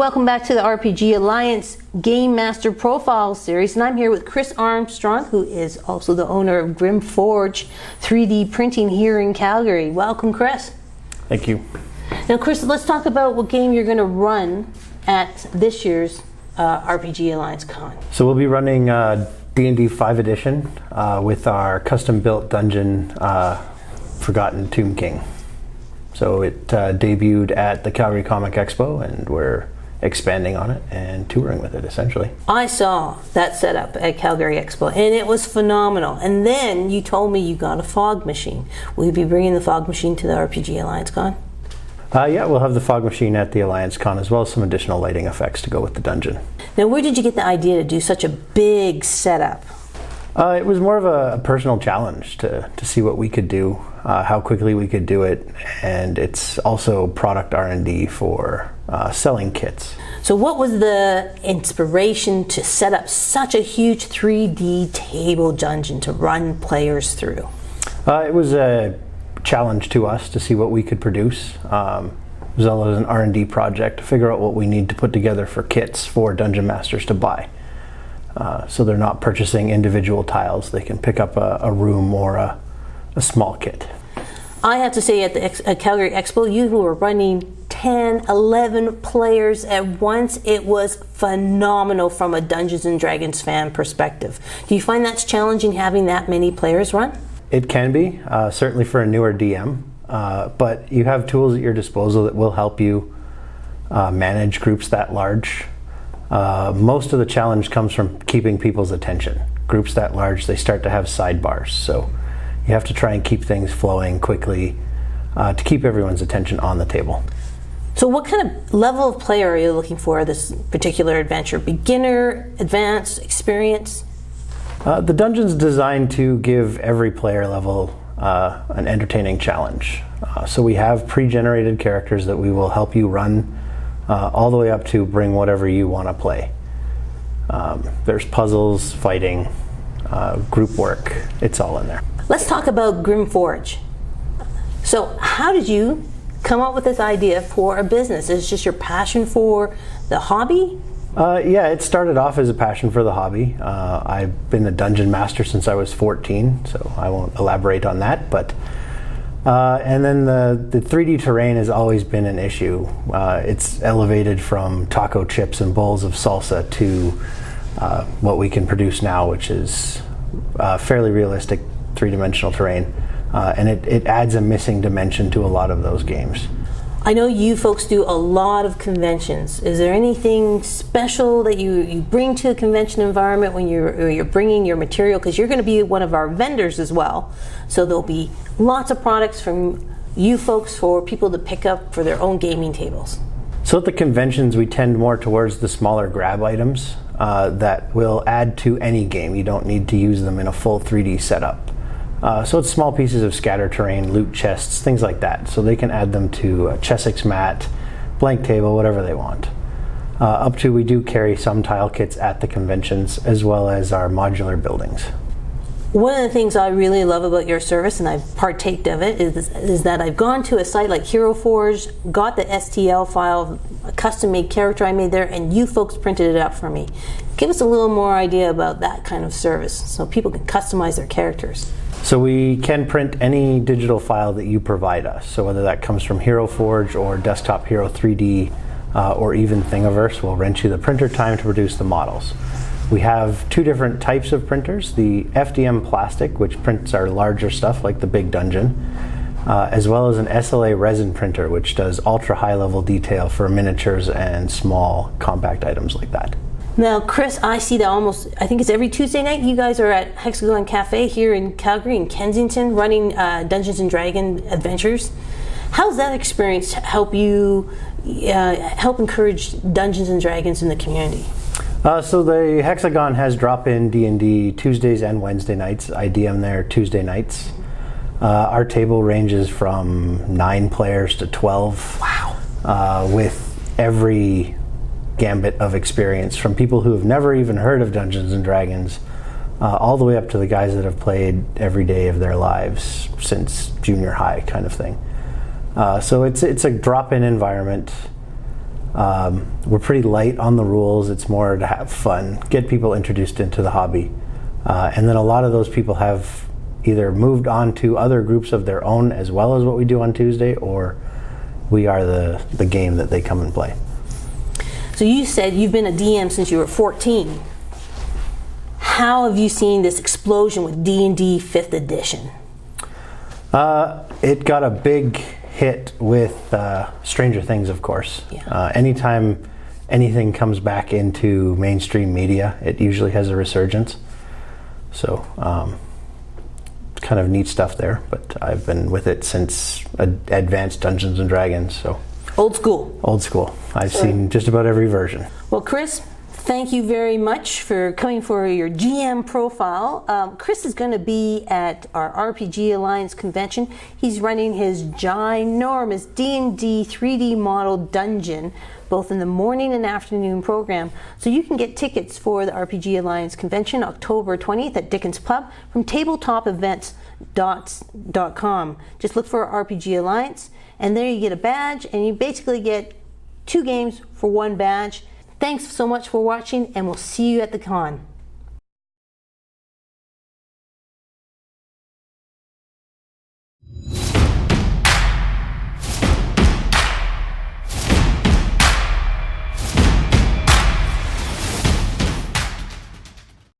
welcome back to the RPG Alliance Game Master Profile Series, and I'm here with Chris Armstrong, who is also the owner of Grym Forge 3D printing here in Calgary. Welcome, Chris. Thank you. Now, Chris, let's talk about what game you're going to run at this year's RPGA Alliance Con. So we'll be running D&D5 edition with our custom-built dungeon, Forgotten Tomb King. So it debuted at the Calgary Comic Expo, and we're expanding on it and touring with it, essentially. I saw that setup at Calgary Expo, and it was phenomenal. And then you told me you got a fog machine. Will you be bringing the fog machine to the RPG Alliance Con? Yeah, we'll have the fog machine at the Alliance Con, as well as some additional lighting effects to go with the dungeon. Now, where did you get the idea to do such a big setup? It was more of a personal challenge to see what we could do, how quickly we could do it, and it's also product R&D for selling kits. So what was the inspiration to set up such a huge 3D table dungeon to run players through? It was a challenge to us to see what we could produce, as well as an R&D project to figure out what we need to put together for kits for Dungeon Masters to buy. So they're not purchasing individual tiles. They can pick up a room or a small kit. I have to say, at the Calgary Expo, you were running 10, 11 players at once. It was phenomenal from a Dungeons & Dragons fan perspective. Do you find that's challenging, having that many players run? It can be, certainly for a newer DM, but you have tools at your disposal that will help you manage groups that large. Most of the challenge comes from keeping people's attention. Groups that large, they start to have sidebars, so you have to try and keep things flowing quickly to keep everyone's attention on the table. So what kind of level of player are you looking for this particular adventure? Beginner, advanced, experienced? The dungeon's designed to give every player level an entertaining challenge. So we have pre-generated characters that we will help you run all the way up to bring whatever you want to play. There's puzzles, fighting, group work, it's all in there. Let's talk about Grym Forge. So how did you come up with this idea for a business? Is it just your passion for the hobby? Yeah, it started off as a passion for the hobby. I've been a dungeon master since I was 14, so I won't elaborate on that. But and then the 3D terrain has always been an issue. It's elevated from taco chips and bowls of salsa to what we can produce now, which is fairly realistic three-dimensional terrain. And it adds a missing dimension to a lot of those games. I know you folks do a lot of conventions. Is there anything special that you bring to a convention environment when you're bringing your material? Because you're going to be one of our vendors as well. So there'll be lots of products from you folks for people to pick up for their own gaming tables. So at the conventions, we tend more towards the smaller grab items that will add to any game. You don't need to use them in a full 3D setup. So it's small pieces of scatter terrain, loot chests, things like that. So they can add them to a Chessex mat, blank table, whatever they want. Up to, we do carry some tile kits at the conventions, as well as our modular buildings. One of the things I really love about your service, and I've partaked of it, is that I've gone to a site like Hero Forge, got the STL file, a custom-made character I made there, and you folks printed it out for me. Give us a little more idea about that kind of service so people can customize their characters. So we can print any digital file that you provide us. So whether that comes from Hero Forge or Desktop Hero 3D or even Thingiverse, we'll rent you the printer time to produce the models. We have two different types of printers, the FDM plastic, which prints our larger stuff like the big dungeon, as well as an SLA resin printer, which does ultra high level detail for miniatures and small compact items like that. Now, Chris, I see that I think it's every Tuesday night, you guys are at Hexagon Cafe here in Calgary and Kensington running Dungeons & Dragons adventures. How's that experience help you help encourage Dungeons & Dragons in the community? So the Hexagon has drop-in D&D Tuesdays and Wednesday nights. I DM there Tuesday nights. Our table ranges from 9 players to 12. Wow. With every gambit of experience, from people who have never even heard of Dungeons & Dragons all the way up to the guys that have played every day of their lives since junior high kind of thing. So it's a drop-in environment. We're pretty light on the rules. It's more to have fun, get people introduced into the hobby. And then a lot of those people have either moved on to other groups of their own as well as what we do on Tuesday, or we are the game that they come and play. So you said you've been a DM since you were 14. How have you seen this explosion with D&D 5th edition? It got a big hit with Stranger Things, of course. Yeah. Anytime anything comes back into mainstream media, it usually has a resurgence. So, kind of neat stuff there. But I've been with it since Advanced Dungeons and Dragons. So Old school. old school. I've seen just about every version. Well, Chris, thank you very much for coming for your GM profile. Chris is going to be at our RPG Alliance convention. He's running his ginormous D&D 3D model dungeon, both in the morning and afternoon program. So you can get tickets for the RPG Alliance convention October 20th at Dickens Pub from tabletopevents.com. Just look for RPG Alliance, and there you get a badge, and you basically get 2 games for 1 badge. Thanks so much for watching, and we'll see you at the con.